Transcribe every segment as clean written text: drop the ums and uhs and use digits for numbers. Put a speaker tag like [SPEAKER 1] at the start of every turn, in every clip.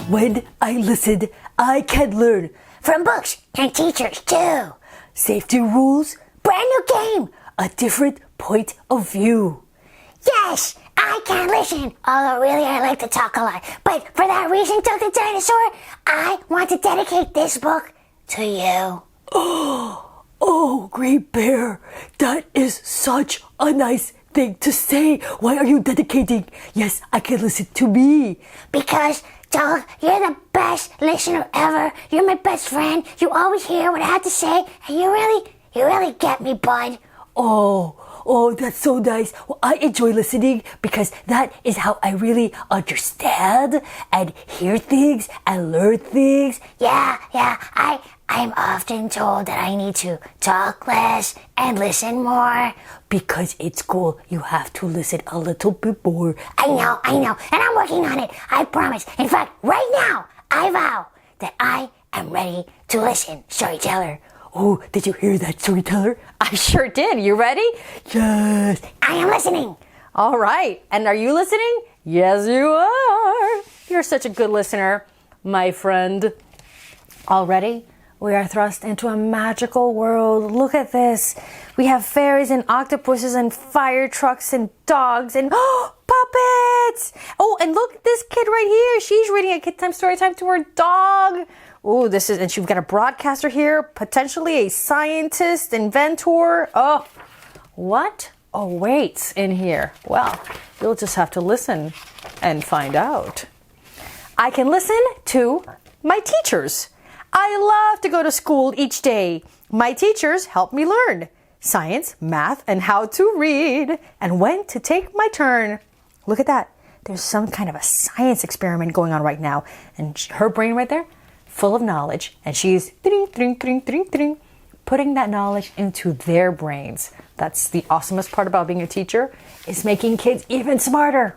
[SPEAKER 1] When I listen, I can learn from books and teachers too. Safety rules, brand new game, a different point of view.
[SPEAKER 2] Yes, I can listen, although really I like to talk a lot. But for that reason, Dr. Dinosaur, I want to dedicate this book to you.
[SPEAKER 1] Oh, Great Bear, that is such a nice thing to say. Why are you dedicating? Yes, I can listen to me.
[SPEAKER 2] Because, Dog, you're the best listener ever. You're my best friend. You always hear what I have to say, and you really get me, bud.
[SPEAKER 1] Oh, that's so nice. Well, I enjoy listening because that is how I really understand and hear things and learn things.
[SPEAKER 2] Yeah, I'm often told that I need to talk less and listen more.
[SPEAKER 1] Because it's cool, you have to listen a little bit more.
[SPEAKER 2] I know, and I'm working on it. I promise. In fact, right now, I vow that I am ready to listen, Storyteller.
[SPEAKER 1] Oh, did you hear that, Storyteller?
[SPEAKER 3] I sure did. You ready?
[SPEAKER 1] Yes.
[SPEAKER 2] I am listening.
[SPEAKER 3] All right. And are you listening? Yes, you are. You're such a good listener, my friend. Already, we are thrust into a magical world. Look at this. We have fairies and octopuses and fire trucks and dogs and puppets. Oh, and look at this kid right here. She's reading a KidTime StoryTime to her dog. Oh, and she's got a broadcaster here, potentially a scientist, inventor. Oh, what awaits in here? Well, you'll just have to listen and find out. I can listen to my teachers. I love to go to school each day. My teachers help me learn science, math, and how to read, and when to take my turn. Look at that. There's some kind of a science experiment going on right now, and her brain right there, full of knowledge, and she's putting that knowledge into their brains. That's the awesomest part about being a teacher, is making kids even smarter.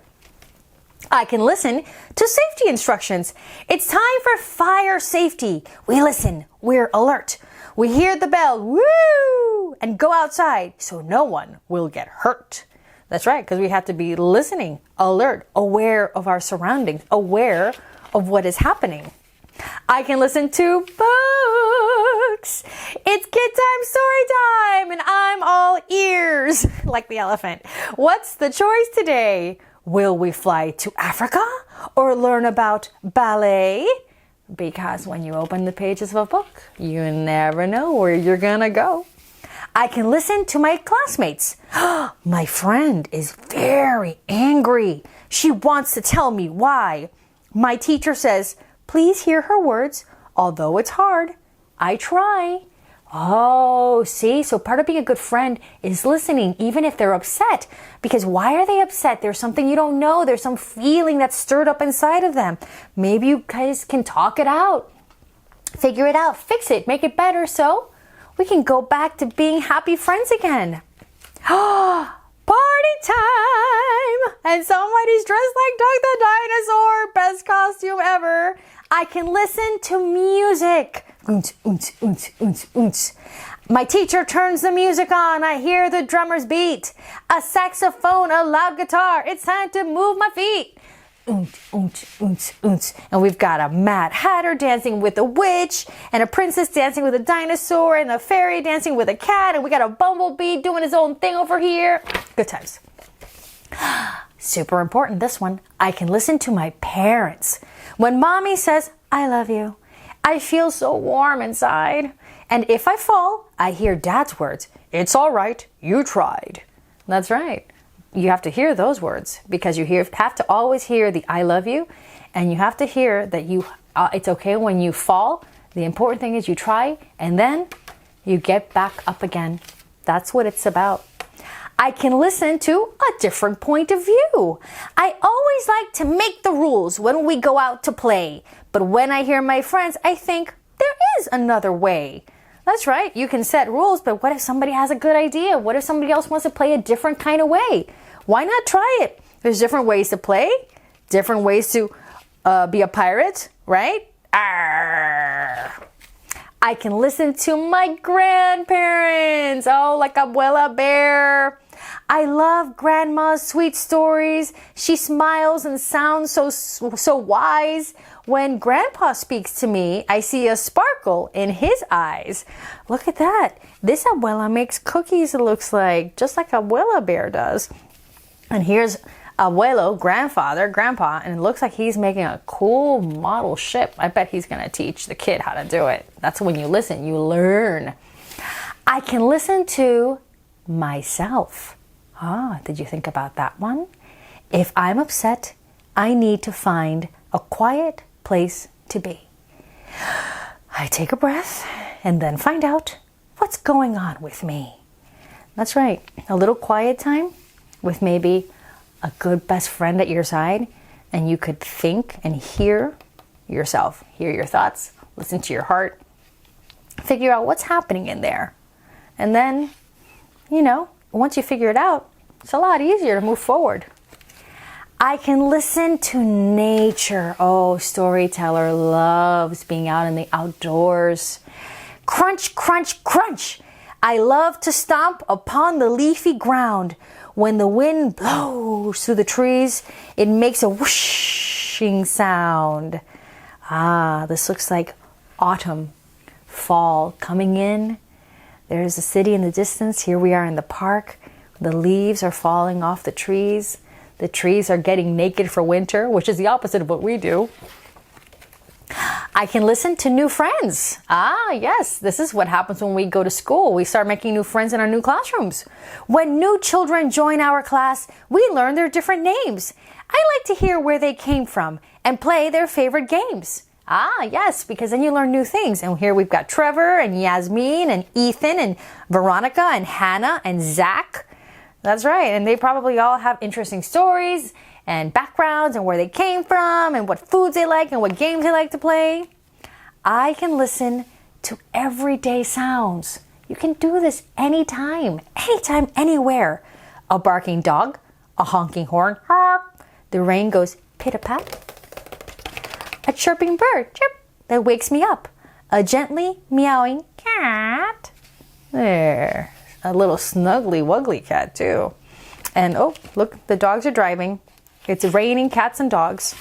[SPEAKER 3] I can listen to safety instructions. It's time for fire safety. We listen, we're alert. We hear the bell, woo, and go outside so no one will get hurt. That's right, because we have to be listening, alert, aware of our surroundings, aware of what is happening. I can listen to books. It's KidTime StoryTime, and I'm all ears, like the elephant. What's the choice today? Will we fly to Africa or learn about ballet? Because when you open the pages of a book, you never know where you're gonna go. I can listen to my classmates. My friend is very angry. She wants to tell me why. My teacher says, please hear her words, although it's hard. I try. Oh, see, so part of being a good friend is listening, even if they're upset. Because why are they upset? There's something you don't know. There's some feeling that's stirred up inside of them. Maybe you guys can talk it out, figure it out, fix it, make it better so we can go back to being happy friends again. Party time! And somebody's dressed like Doug the Dinosaur. Best costume ever. I can listen to music. My teacher turns the music on. I hear the drummers beat. A saxophone, a loud guitar. It's time to move my feet. And we've got a Mad Hatter dancing with a witch, and a princess dancing with a dinosaur, and a fairy dancing with a cat, and we got a bumblebee doing his own thing over here. Good times. Super important, this one. I can listen to my parents. When mommy says, I love you, I feel so warm inside. And if I fall, I hear dad's words. It's all right, you tried. That's right. You have to hear those words because you have to always hear the I love you, and you have to hear that it's okay when you fall. The important thing is you try and then you get back up again. That's what it's about. I can listen to a different point of view. I always like to make the rules when we go out to play, but when I hear my friends, I think there is another way. That's right, you can set rules, but what if somebody has a good idea? What if somebody else wants to play a different kind of way? Why not try it? There's different ways to play, different ways to be a pirate, right? Arr. I can listen to my grandparents. Oh, like Abuela Bear. I love Grandma's sweet stories. She smiles and sounds so wise. When Grandpa speaks to me, I see a sparkle in his eyes. Look at that. This abuela makes cookies, it looks like, just like Abuela Bear does. And here's Abuelo, grandpa, and it looks like he's making a cool model ship. I bet he's going to teach the kid how to do it. That's when you listen, you learn. I can listen to myself. Did you think about that one? If I'm upset, I need to find a quiet place to be. I take a breath and then find out what's going on with me. That's right, a little quiet time with maybe a good best friend at your side, and you could think and hear yourself, hear your thoughts, listen to your heart, figure out what's happening in there. And then, once you figure it out, it's a lot easier to move forward. I can listen to nature. Oh, Storyteller loves being out in the outdoors. Crunch, crunch, crunch. I love to stomp upon the leafy ground. When the wind blows through the trees, it makes a whooshing sound. This looks like autumn, fall coming in. There's a city in the distance. Here we are in the park. The leaves are falling off the trees. The trees are getting naked for winter, which is the opposite of what we do. I can listen to new friends. Yes, this is what happens when we go to school. We start making new friends in our new classrooms. When new children join our class, we learn their different names. I like to hear where they came from and play their favorite games. Yes, because then you learn new things. And here we've got Trevor and Yasmin and Ethan and Veronica and Hannah and Zach. That's right. And they probably all have interesting stories and backgrounds and where they came from and what foods they like and what games they like to play. I can listen to everyday sounds. You can do this anytime, anywhere. A barking dog, a honking horn, the rain goes pitter-pat. A chirping bird, chirp, that wakes me up. A gently meowing cat. There, a little snuggly wuggly cat too. And oh, look, the dogs are driving. It's raining cats and dogs.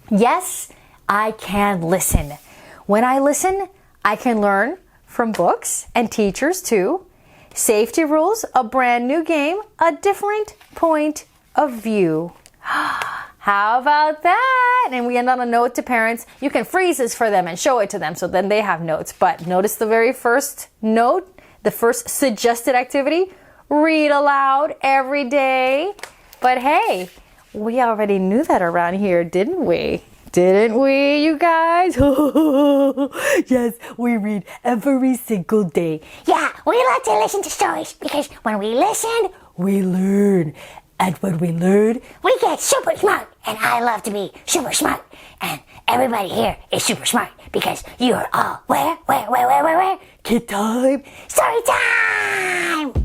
[SPEAKER 3] Yes, I can listen. When I listen, I can learn from books and teachers too. Safety rules, a brand new game, a different point of view. How about that? And we end on a note to parents. You can freeze this for them and show it to them so then they have notes. But notice the very first note, the first suggested activity, read aloud every day. But hey, we already knew that around here, didn't we? Didn't we, you guys? Yes, we read every single day.
[SPEAKER 2] Yeah, we like to listen to stories because when we listen,
[SPEAKER 1] We learn. And when we learn,
[SPEAKER 2] we get super smart. And I love to be super smart. And everybody here is super smart because you are all where?
[SPEAKER 1] Kid time.
[SPEAKER 2] Story time!